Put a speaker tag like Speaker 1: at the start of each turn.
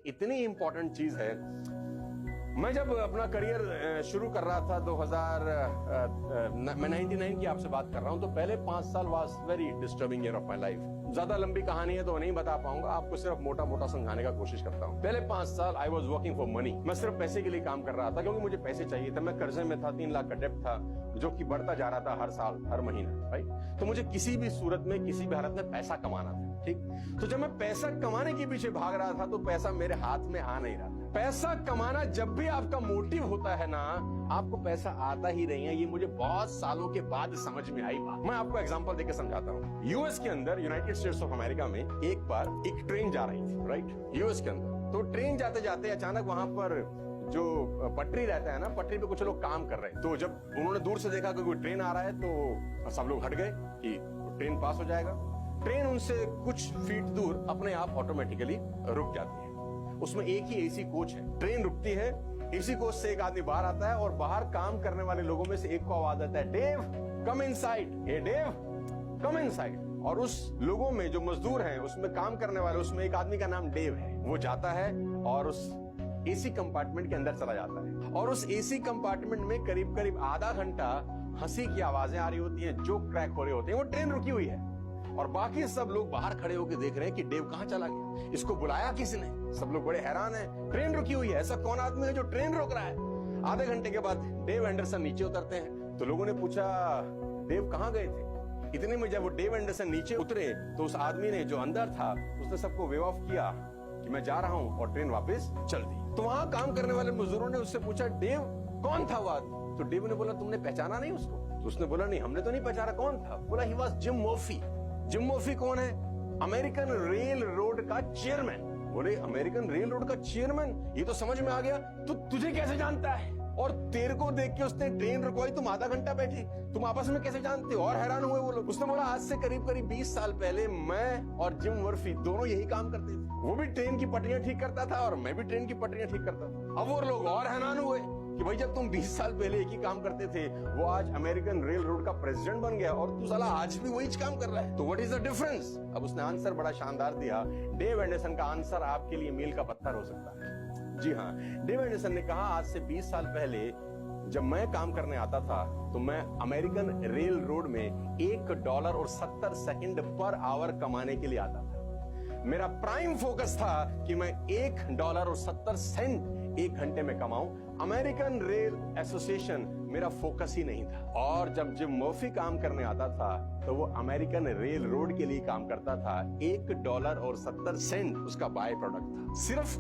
Speaker 1: इतनी इंपॉर्टेंट चीज है। मैं जब अपना करियर शुरू कर रहा था 2000 मैं 99 की आपसे बात कर रहा हूं, तो पहले 5 साल was very disturbing year of my life. ज्यादा लंबी कहानी है तो नहीं बता पाऊंगा, आपको सिर्फ मोटा मोटा समझाने का कोशिश करता हूं। पहले 5 साल I was working for money. मैं सिर्फ पैसे के लिए काम कर रहा था, क्योंकि मुझे पैसे चाहिए था। मैं कर्जे में था, 3 लाख का डेब्ट था, जो कि बढ़ता जा रहा था हर साल हर महीना, राइट। तो मुझे किसी भी सूरत में किसी भी हालत में पैसा कमाना था, ठीक। तो जब मैं पैसा कमाने के पीछे भाग रहा था तो पैसा मेरे हाथ में आ नहीं रहा था। पैसा कमाना जब भी आपका मोटिव होता है ना, आपको पैसा आता ही नहीं है। ये मुझे बहुत सालों के बाद समझ में आई बात। मैं आपको एग्जांपल देकर समझाता हूँ। यूएस के अंदर, यूनाइटेड स्टेट्स ऑफ अमेरिका में एक बार एक ट्रेन जा रही थी, राइट, यूएस के अंदर। तो ट्रेन जाते जाते अचानक वहां पर जो पटरी रहता है ना, पटरी पे कुछ लोग काम कर रहे हैं। तो जब उन्होंने दूर से देखा कि कोई ट्रेन आ रहा है तो सब लोग हट गए कि ट्रेन पास हो जाएगा। ट्रेन उनसे कुछ फीट दूर अपने आप ऑटोमेटिकली रुक जाती है। उसमें एक ही एसी कोच है। ट्रेन रुकती है, एसी कोच से एक आदमी बाहर आता है और बाहर काम करने वाले लोगों में से एक को आवाज आता है, डेव कम इनसाइड, हे डेव कम इनसाइड। और उस लोगों में जो मजदूर हैं, उसमें काम करने वाले, उसमें एक आदमी का नाम डेव है। वो जाता है और उस एसी कंपार्टमेंट के अंदर चला जाता है, और उस एसी कंपार्टमेंट में करीब करीब आधा घंटा हंसी की आवाजें आ रही होती हैं, जोक क्रैक हो रहे होते हैं। वो ट्रेन रुकी हुई है और बाकी सब लोग बाहर खड़े होकर देख रहे हैं कि डेव कहां चला गया, इसको बुलाया किसने। सब लोग बड़े हैरान हैं, ट्रेन रुकी हुई है, ऐसा कौन आदमी है जो ट्रेन रोक रहा है। आधे घंटे के बाद डेव एंडरसन नीचे उतरते हैं। तो लोगों ने पूछा, डेव कहां गए थे। इतने में जब वो डेव एंडरसन नीचे उतरे तो उस आदमी ने जो अंदर था, उसने सबको वेव ऑफ किया कि मैं जा रहा हूं, और ट्रेन वापस चल दी। तो वहां काम करने वाले मजदूरों ने उससे पूछा, डेव कौन था वो आदमी। तो डेव ने बोला, तुमने पहचाना नहीं उसको। तो उसने बोला, नहीं हमने तो नहीं पहचाना, कौन था। बोला, he was gym Murphy. Gym Murphy कौन है। अमेरिकन रेल रोड का चेयरमैन। बोले, अमेरिकन रेल रोड का चेयरमैन, ये तो समझ में आ गया। तो तुझे कैसे जानता है, और तेरे को देख के उसने ट्रेन रुकवाई, तुम आधा घंटा बैठे, तुम आपस में कैसे जानते हो। और हैरान हुए वो लोग। उसने बोला, आज से करीब करीब 20 साल पहले मैं और जिम मर्फी दोनों यही काम करते थे। वो भी ट्रेन की पटरियां ठीक करता था और मैं भी ट्रेन की पटरियां ठीक करता था। अब वो लोग और हैरान हुए कि भाई, जब तुम 20 साल पहले एक ही काम करते थे, वो आज अमेरिकन रेल रोड का प्रेसिडेंट बन गया और तू साला आज भी वही काम कर रहा है, तो व्हाट इज द डिफरेंस। अब उसने आंसर बड़ा शानदार दिया। डेव एंडरसन का आंसर आपके लिए मील का पत्थर हो सकता है। जी हाँ, डेव एंडरसन ने कहा, आज से 20 साल पहले जब मैं काम करने आता था तो मैं अमेरिकन रेल रोड में $1.70 पर आवर कमाने के लिए आता था। मेरा प्राइम फोकस था कि मैं $1.70 एक घंटे में कमाऊं। अमेरिकन रेल एसोसिएशन मेरा फोकस ही नहीं था। और जब जिम मर्फी काम करने आता था तो वो अमेरिकन रेल रोड के लिए काम करता था। $1.70 उसका बाय प्रोडक्ट था। सिर्फ